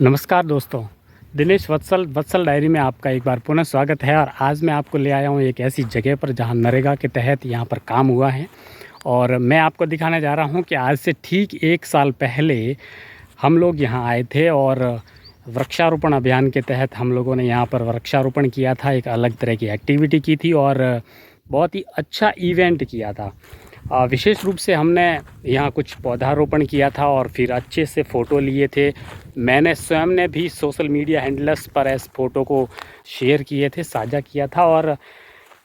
नमस्कार दोस्तों, दिनेश वत्सल डायरी में आपका एक बार पुनः स्वागत है। और आज मैं आपको ले आया हूँ एक ऐसी जगह पर जहाँ नरेगा के तहत यहाँ पर काम हुआ है। और मैं आपको दिखाने जा रहा हूँ कि आज से ठीक 1 साल पहले हम लोग यहाँ आए थे और वृक्षारोपण अभियान के तहत हम लोगों ने यहाँ पर वृक्षारोपण किया था। एक अलग तरह की एक्टिविटी की थी और बहुत ही अच्छा इवेंट किया था। विशेष रूप से हमने यहाँ कुछ पौधारोपण किया था और फिर अच्छे से फ़ोटो लिए थे। मैंने स्वयं ने भी सोशल मीडिया हैंडल्स पर इस फ़ोटो को शेयर किए थे, साझा किया था। और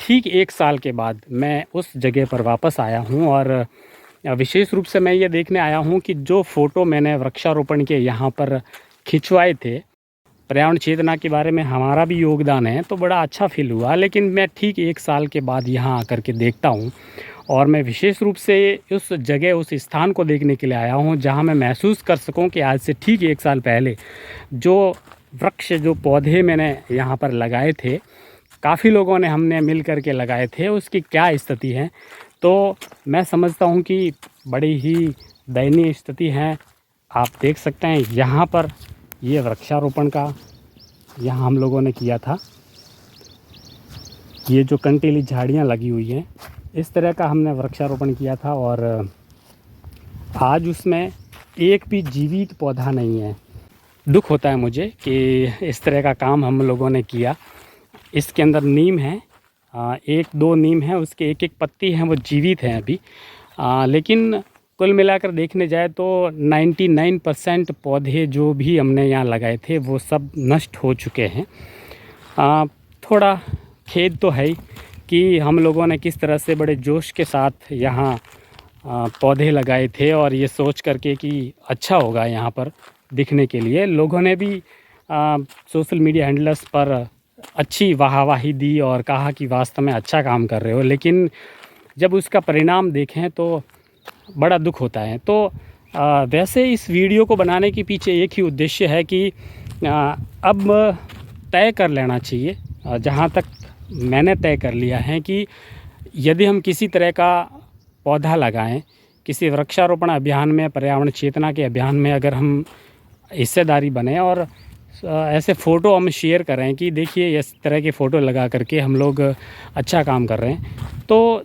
ठीक 1 साल के बाद मैं उस जगह पर वापस आया हूँ और विशेष रूप से मैं ये देखने आया हूँ कि जो फ़ोटो मैंने वृक्षारोपण के यहाँ पर खिंचवाए थे, पर्यावरण चेतना के बारे में हमारा भी योगदान है, तो बड़ा अच्छा फील हुआ। लेकिन मैं ठीक 1 साल के बाद यहाँ आकर के देखता हूँ और मैं विशेष रूप से उस जगह, उस स्थान को देखने के लिए आया हूँ जहाँ मैं महसूस कर सकूँ कि आज से ठीक 1 साल पहले जो वृक्ष, जो पौधे मैंने यहाँ पर लगाए थे, काफ़ी लोगों ने हमने मिल कर के लगाए थे, उसकी क्या स्थिति है। तो मैं समझता हूँ कि बड़ी ही दयनीय स्थिति है। आप देख सकते हैं यहाँ पर ये वृक्षारोपण का यहाँ हम लोगों ने किया था। ये जो कंटीली झाड़ियाँ लगी हुई हैं, इस तरह का हमने वृक्षारोपण किया था और आज उसमें एक भी जीवित पौधा नहीं है। दुख होता है मुझे कि इस तरह का काम हम लोगों ने किया। इसके अंदर नीम है, 1-2 नीम है, उसके एक पत्ती हैं, वो जीवित हैं अभी। लेकिन कुल मिलाकर देखने जाए तो 99% पौधे जो भी हमने यहाँ लगाए थे वो सब नष्ट हो चुके हैं। थोड़ा खेद तो है ही कि हम लोगों ने किस तरह से बड़े जोश के साथ यहाँ पौधे लगाए थे और ये सोच करके कि अच्छा होगा यहाँ पर दिखने के लिए। लोगों ने भी सोशल मीडिया हैंडल्स पर अच्छी वाहवाही दी और कहा कि वास्तव में अच्छा काम कर रहे हो। लेकिन जब उसका परिणाम देखें तो बड़ा दुख होता है। तो वैसे इस वीडियो को बनाने के पीछे एक ही उद्देश्य है कि अब तय कर लेना चाहिए, जहाँ तक मैंने तय कर लिया है कि यदि हम किसी तरह का पौधा लगाएं, किसी वृक्षारोपण अभियान में, पर्यावरण चेतना के अभियान में अगर हम हिस्सेदारी बने और ऐसे फ़ोटो हम शेयर करें कि देखिए इस तरह के फ़ोटो लगा करके हम लोग अच्छा काम कर रहे हैं, तो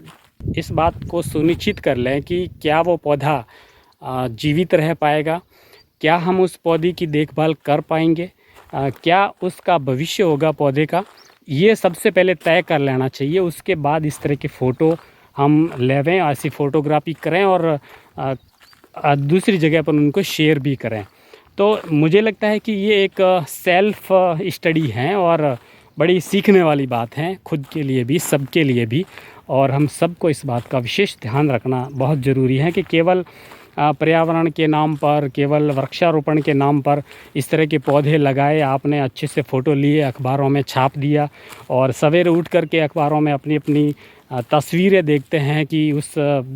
इस बात को सुनिश्चित कर लें कि क्या वो पौधा जीवित रह पाएगा, क्या हम उस पौधे की देखभाल कर पाएंगे, क्या उसका भविष्य होगा पौधे का। ये सबसे पहले तय कर लेना चाहिए। उसके बाद इस तरह के फ़ोटो हम लेवें, ऐसी फ़ोटोग्राफी करें और दूसरी जगह पर उनको शेयर भी करें। तो मुझे लगता है कि ये एक सेल्फ स्टडी है और बड़ी सीखने वाली बात है, खुद के लिए भी, सबके लिए भी। और हम सबको इस बात का विशेष ध्यान रखना बहुत ज़रूरी है कि केवल पर्यावरण के नाम पर, केवल वृक्षारोपण के नाम पर इस तरह के पौधे लगाए, आपने अच्छे से फ़ोटो लिए, अखबारों में छाप दिया और सवेरे उठ कर के अखबारों में अपनी अपनी तस्वीरें देखते हैं कि उस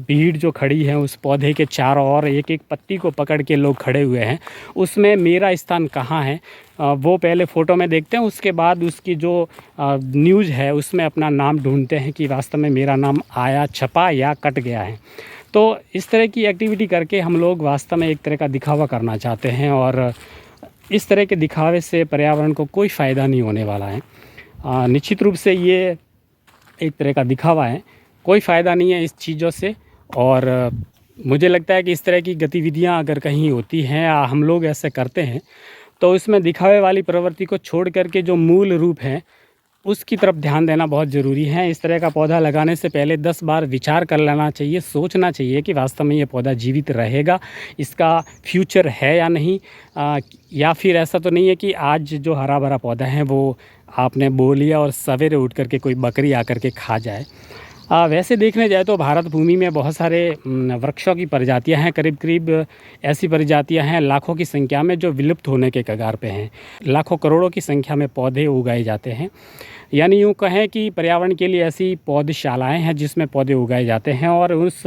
भीड़ जो खड़ी है उस पौधे के चारों ओर एक एक पत्ती को पकड़ के लोग खड़े हुए हैं, उसमें मेरा स्थान कहाँ है वो पहले फ़ोटो में देखते हैं। उसके बाद उसकी जो न्यूज़ है उसमें अपना नाम ढूंढते हैं कि वास्तव में मेरा नाम आया, छपा या कट गया है। तो इस तरह की एक्टिविटी करके हम लोग वास्तव में एक तरह का दिखावा करना चाहते हैं और इस तरह के दिखावे से पर्यावरण को कोई फ़ायदा नहीं होने वाला है। निश्चित रूप से ये एक तरह का दिखावा है, कोई फ़ायदा नहीं है इस चीज़ों से। और मुझे लगता है कि इस तरह की गतिविधियां अगर कहीं होती हैं या हम लोग ऐसे करते हैं तो इसमें दिखावे वाली प्रवृत्ति को छोड़ करके जो मूल रूप है उसकी तरफ ध्यान देना बहुत ज़रूरी है। इस तरह का पौधा लगाने से पहले 10 बार विचार कर लेना चाहिए, सोचना चाहिए कि वास्तव में ये पौधा जीवित रहेगा, इसका फ्यूचर है या नहीं। या फिर ऐसा तो नहीं है कि आज जो हरा भरा पौधा है वो आपने बो लिया और सवेरे उठ करके कोई बकरी आकर के खा जाए। वैसे देखने जाए तो भारत भूमि में बहुत सारे वृक्षों की प्रजातियां हैं, करीब करीब ऐसी प्रजातियां हैं लाखों की संख्या में जो विलुप्त होने के कगार पे हैं। लाखों करोड़ों की संख्या में पौधे उगाए जाते हैं, यानी यूँ कहें कि पर्यावरण के लिए ऐसी पौधशालाएं हैं जिसमें पौधे उगाए जाते हैं। और उस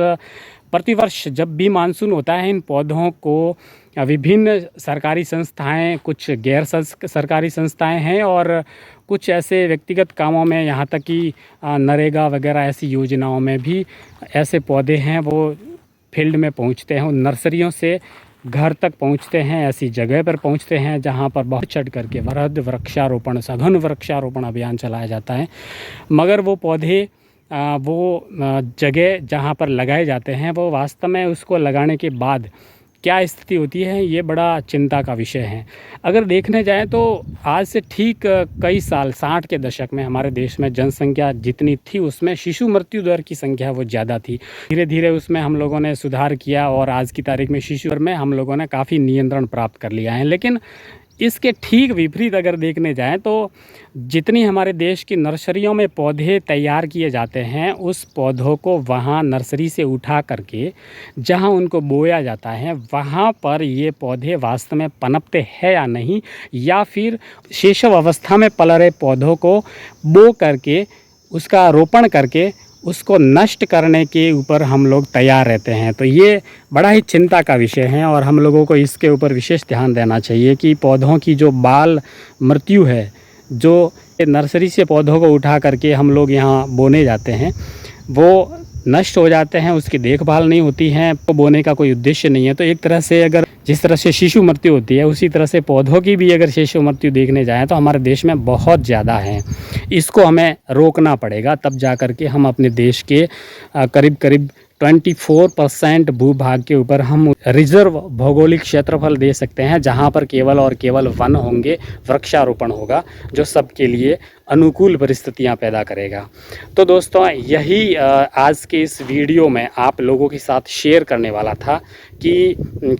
प्रतिवर्ष जब भी मानसून होता है इन पौधों को विभिन्न सरकारी संस्थाएं, कुछ गैर सरकारी संस्थाएं हैं और कुछ ऐसे व्यक्तिगत कामों में, यहाँ तक कि नरेगा वगैरह ऐसी योजनाओं में भी ऐसे पौधे हैं वो फील्ड में पहुँचते हैं, उन नर्सरियों से घर तक पहुंचते हैं, ऐसी जगह पर पहुंचते हैं जहां पर बहुत चढ़ करके वृहद वृक्षारोपण, सघन वृक्षारोपण अभियान चलाया जाता है। मगर वो पौधे वो जगह जहाँ पर लगाए जाते हैं वो वास्तव में उसको लगाने के बाद क्या स्थिति होती है, ये बड़ा चिंता का विषय है। अगर देखने जाएं तो आज से ठीक कई साल 60 के दशक में हमारे देश में जनसंख्या जितनी थी उसमें शिशु मृत्यु दर की संख्या वो ज़्यादा थी। धीरे धीरे उसमें हम लोगों ने सुधार किया और आज की तारीख में शिशु दर में हम लोगों ने काफ़ी नियंत्रण प्राप्त कर लिया है। लेकिन इसके ठीक विपरीत अगर देखने जाएं तो जितनी हमारे देश की नर्सरियों में पौधे तैयार किए जाते हैं, उस पौधों को वहाँ नर्सरी से उठा करके जहाँ उनको बोया जाता है वहाँ पर ये पौधे वास्तव में पनपते हैं या नहीं, या फिर शैशव अवस्था में पल रहे पौधों को बो करके उसका रोपण करके उसको नष्ट करने के ऊपर हम लोग तैयार रहते हैं। तो ये बड़ा ही चिंता का विषय है और हम लोगों को इसके ऊपर विशेष ध्यान देना चाहिए कि पौधों की जो बाल मृत्यु है, जो नर्सरी से पौधों को उठा करके हम लोग यहाँ बोने जाते हैं, वो नष्ट हो जाते हैं, उसकी देखभाल नहीं होती है, तो बोने का कोई उद्देश्य नहीं है। तो एक तरह से अगर जिस तरह से शिशु मृत्यु होती है उसी तरह से पौधों की भी अगर शिशु मृत्यु देखने जाएँ तो हमारे देश में बहुत ज़्यादा है। इसको हमें रोकना पड़ेगा, तब जा कर के हम अपने देश के करीब करीब 24% भूभाग के ऊपर हम रिजर्व भौगोलिक क्षेत्रफल दे सकते हैं, जहां पर केवल और केवल वन होंगे, वृक्षारोपण होगा, जो सबके लिए अनुकूल परिस्थितियां पैदा करेगा। तो दोस्तों, यही आज के इस वीडियो में आप लोगों के साथ शेयर करने वाला था कि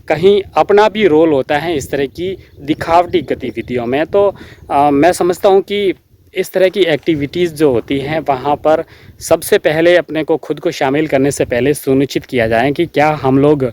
कहीं अपना भी रोल होता है इस तरह की दिखावटी गतिविधियों में। तो मैं समझता हूं कि इस तरह की एक्टिविटीज़ जो होती हैं वहाँ पर सबसे पहले अपने को खुद को शामिल करने से पहले सुनिश्चित किया जाए कि क्या हम लोग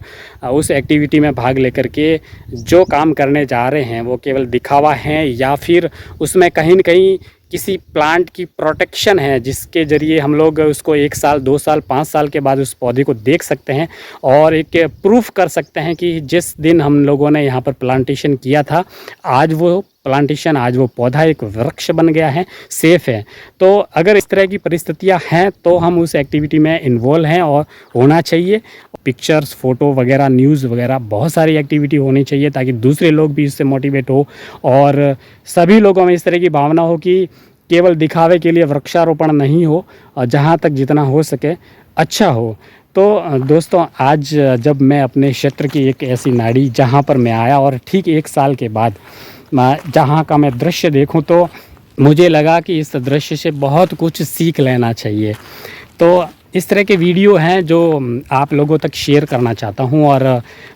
उस एक्टिविटी में भाग लेकर के जो काम करने जा रहे हैं वो केवल दिखावा है, या फिर उसमें कहीं न कहीं किसी प्लांट की प्रोटेक्शन है जिसके ज़रिए हम लोग उसको 1 साल 2 साल 5 साल के बाद उस पौधे को देख सकते हैं और एक प्रूफ कर सकते हैं कि जिस दिन हम लोगों ने यहाँ पर प्लांटेशन किया था, आज वो प्लांटेशन, आज वो पौधा एक वृक्ष बन गया है, सेफ़ है। तो अगर इस तरह की परिस्थितियाँ हैं तो हम उस एक्टिविटी में इन्वॉल्व हैं और होना चाहिए। पिक्चर्स, फ़ोटो वगैरह, न्यूज़ वगैरह, बहुत सारी एक्टिविटी होनी चाहिए ताकि दूसरे लोग भी इससे मोटिवेट हो और सभी लोगों में इस तरह की भावना हो कि केवल दिखावे के लिए वृक्षारोपण नहीं हो और जहाँ तक जितना हो सके अच्छा हो। तो दोस्तों, आज जब मैं अपने क्षेत्र की एक ऐसी नाड़ी जहाँ पर मैं आया और ठीक 1 साल के बाद जहाँ का मैं दृश्य देखूं तो मुझे लगा कि इस दृश्य से बहुत कुछ सीख लेना चाहिए। तो इस तरह के वीडियो हैं जो आप लोगों तक शेयर करना चाहता हूं और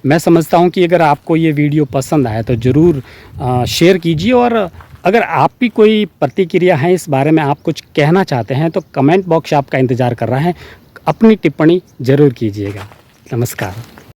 मैं समझता हूं कि अगर आपको ये वीडियो पसंद आए तो ज़रूर शेयर कीजिए और अगर आप भी कोई प्रतिक्रिया है इस बारे में, आप कुछ कहना चाहते हैं तो कमेंट बॉक्स आपका इंतज़ार कर रहा है, अपनी टिप्पणी ज़रूर कीजिएगा। नमस्कार।